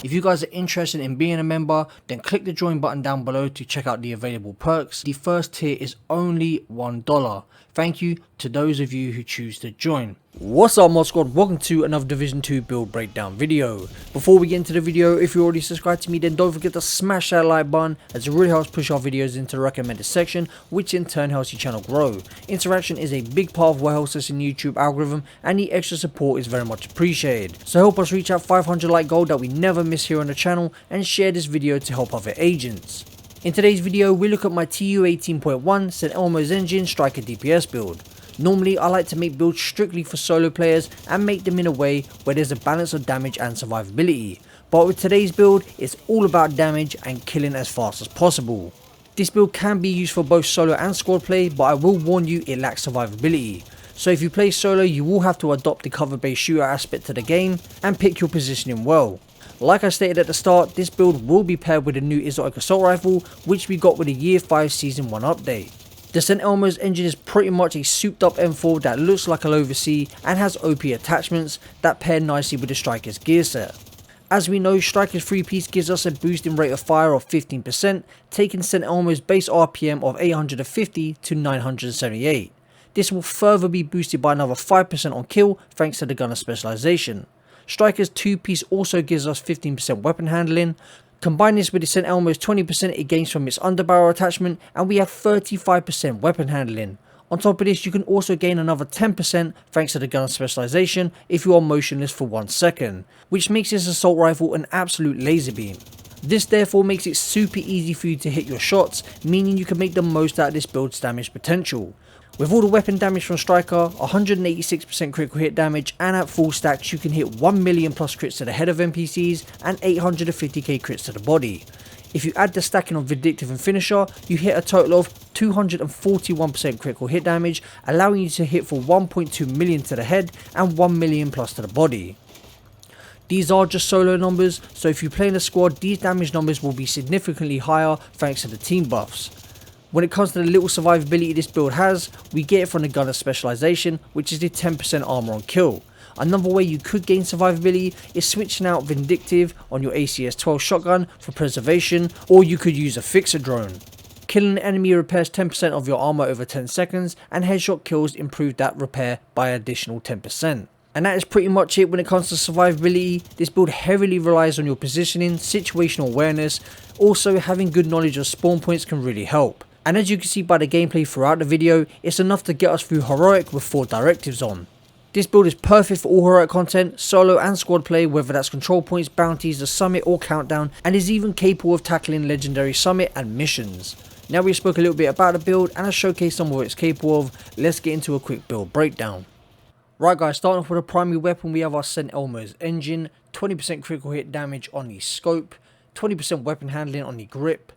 If you guys are interested in being a member, then click the join button down below to check out the available perks. The first tier is only $1. Thank you to those of you who choose to join. What's up mod squad, welcome to another Division 2 build breakdown video. Before we get into the video, if you're already subscribed to me, then don't forget to smash that like button, as it really helps push our videos into the recommended section, which in turn helps your channel grow. Interaction is a big part of what helps us in the YouTube algorithm, and the extra support is very much appreciated. So help us reach out 500 like goal that we never miss here on the channel, and share this video to help other agents. In today's video, we look at my TU 18.1 St. Elmo's Engine Striker DPS build. Normally, I like to make builds strictly for solo players and make them in a way where there's a balance of damage and survivability. But with today's build, it's all about damage and killing as fast as possible. This build can be used for both solo and squad play, but I will warn you it lacks survivability. So if you play solo, you will have to adopt the cover based shooter aspect to the game and pick your positioning well. Like I stated at the start, this build will be paired with a new exotic assault rifle, which we got with the Year 5 Season 1 update. The St. Elmo's Engine is pretty much a souped up M4 that looks like a oversea and has OP attachments that pair nicely with the Striker's gear set. As we know, Striker's 3-piece gives us a boost in rate of fire of 15%, taking St. Elmo's base RPM of 850 to 978. This will further be boosted by another 5% on kill thanks to the gunner specialization. Striker's 2-piece also gives us 15% weapon handling. Combine this with the St. Elmo's 20% it gains from its underbarrel attachment, and we have 35% weapon handling. On top of this, you can also gain another 10% thanks to the gunner specialization if you are motionless for 1 second, which makes this assault rifle an absolute laser beam. This therefore makes it super easy for you to hit your shots, meaning you can make the most out of this build's damage potential. With all the weapon damage from Striker, 186% critical hit damage, and at full stacks you can hit 1 million plus crits to the head of NPCs and 850k crits to the body. If you add the stacking of Vindictive and Finisher, you hit a total of 241% critical hit damage, allowing you to hit for 1.2 million to the head and 1 million plus to the body. These are just solo numbers, so if you play in a squad, these damage numbers will be significantly higher thanks to the team buffs. When it comes to the little survivability this build has, we get it from the gunner specialization, which is the 10% armor on kill. Another way you could gain survivability is switching out Vindictive on your ACS 12 shotgun for preservation, or you could use a fixer drone. Killing an enemy repairs 10% of your armor over 10 seconds, and headshot kills improve that repair by an additional 10%. And that is pretty much it when it comes to survivability. This build heavily relies on your positioning, situational awareness. Also, having good knowledge of spawn points can really help. And as you can see by the gameplay throughout the video, it's enough to get us through heroic with 4 directives on. This build is perfect for all heroic content, solo and squad play, whether that's control points, bounties, the summit or countdown, and is even capable of tackling legendary summit and missions. Now we spoke a little bit about the build and I showcased some of what it's capable of, let's get into a quick build breakdown. Right guys, starting off with a primary weapon, we have our St. Elmo's Engine, 20% critical hit damage on the scope, 20% weapon handling on the grip,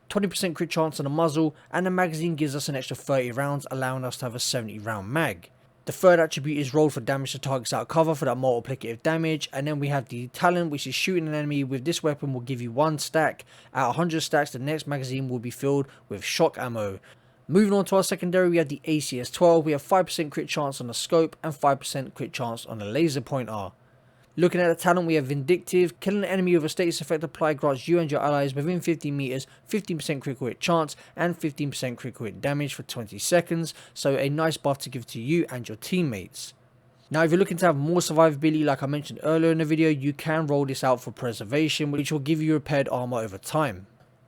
20% crit chance on the muzzle, and the magazine gives us an extra 30 rounds, allowing us to have a 70 round mag. The third attribute is roll for damage to targets out of cover for that multiplicative damage, and then we have the talent, which is shooting an enemy with this weapon will give you 1 stack. At 100 stacks, the next magazine will be filled with shock ammo. Moving on to our secondary, we have the ACS 12, we have 5% crit chance on the scope and 5% crit chance on the laser pointer. Looking at the talent, we have Vindictive. Killing an enemy with a status effect applied grants you and your allies within 15 meters 15% critical hit chance and 15% critical hit damage for 20 seconds. So a nice buff to give to you and your teammates. Now if you're looking to have more survivability, like I mentioned earlier in the video, you can roll this out for preservation, which will give you repaired armor over time.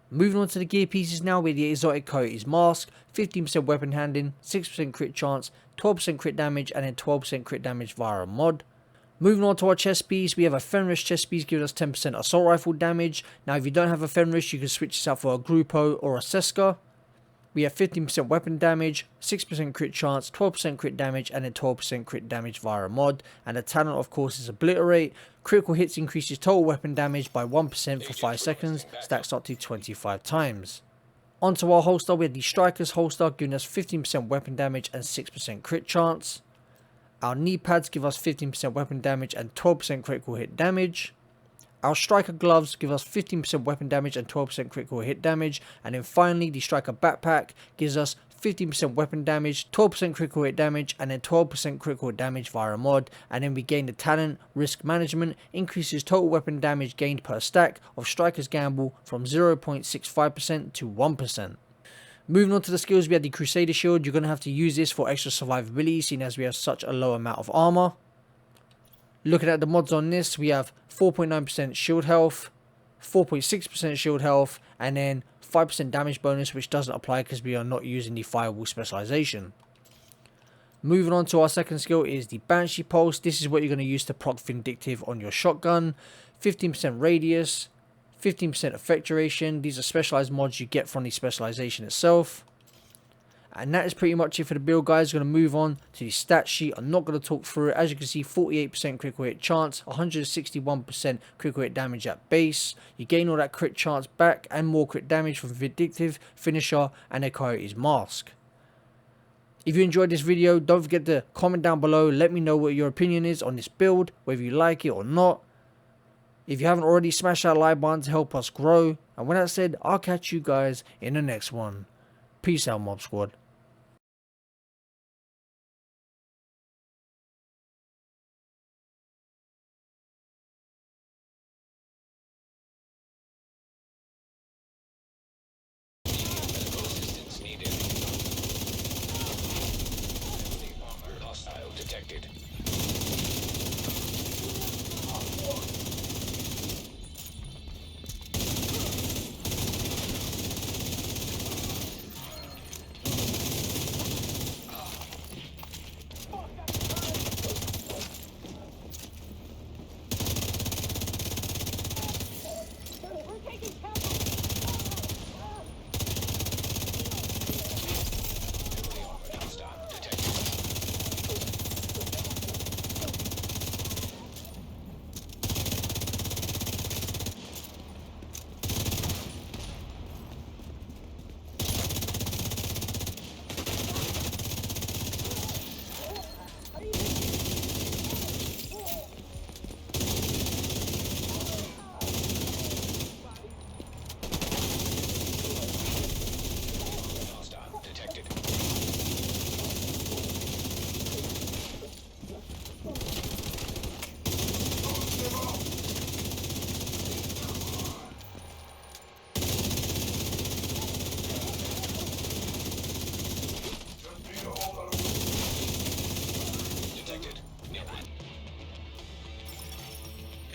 Moving on to the gear pieces now, where the exotic coyote's mask, 15% weapon handling, 6% crit chance, 12% crit damage, and then 12% crit damage via a mod. Moving on to our chest piece, we have a Fenris chest piece giving us 10% assault rifle damage. Now if you don't have a Fenris, you can switch this out for a Grupo or a Seska. We have 15% weapon damage, 6% crit chance, 12% crit damage, and then 12% crit damage via a mod. And the talent of course is Obliterate. Critical hits increases total weapon damage by 1% for 5 seconds, stacks up to 25 times. Onto our holster, we have the Striker's holster giving us 15% weapon damage and 6% crit chance. Our knee pads give us 15% weapon damage and 12% critical hit damage. Our Striker gloves give us 15% weapon damage and 12% critical hit damage. And then finally, the Striker backpack gives us 15% weapon damage, 12% critical hit damage, and then 12% critical hit damage via a mod. And then we gain the talent Risk Management, increases total weapon damage gained per stack of Striker's Gamble from 0.65% to 1%. Moving on to the skills, we have the Crusader Shield. You're going to have to use this for extra survivability, seeing as we have such a low amount of armor. Looking at the mods on this, we have 4.9% shield health, 4.6% shield health, and then 5% damage bonus, which doesn't apply because we are not using the Firewall specialization. Moving on to our second skill is the Banshee Pulse. This is what you're going to use to proc Vindictive on your shotgun. 15% radius, 15% effect duration. These are specialized mods you get from the specialization itself. And that is pretty much it for the build, guys. We're going to move on to the stat sheet. I'm not going to talk through it. As you can see, 48% critical hit chance, 161% critical hit damage at base. You gain all that crit chance back and more crit damage from Vindictive, Finisher, and a Coyote's Mask. If you enjoyed this video, don't forget to comment down below. Let me know what your opinion is on this build, whether you like it or not. If you haven't already, smash that like button to help us grow. And with that said, I'll catch you guys in the next one. Peace out, Mob Squad. Hostile detected.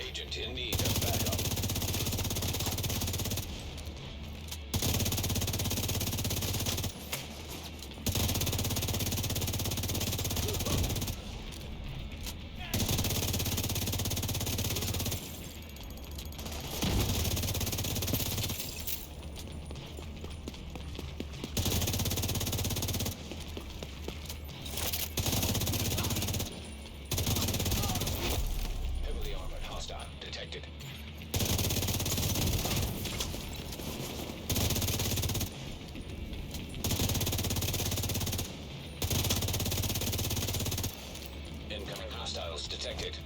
Agent in need of backup. Heavily armored hostile detected. Incoming hostiles detected.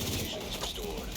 Communications restored.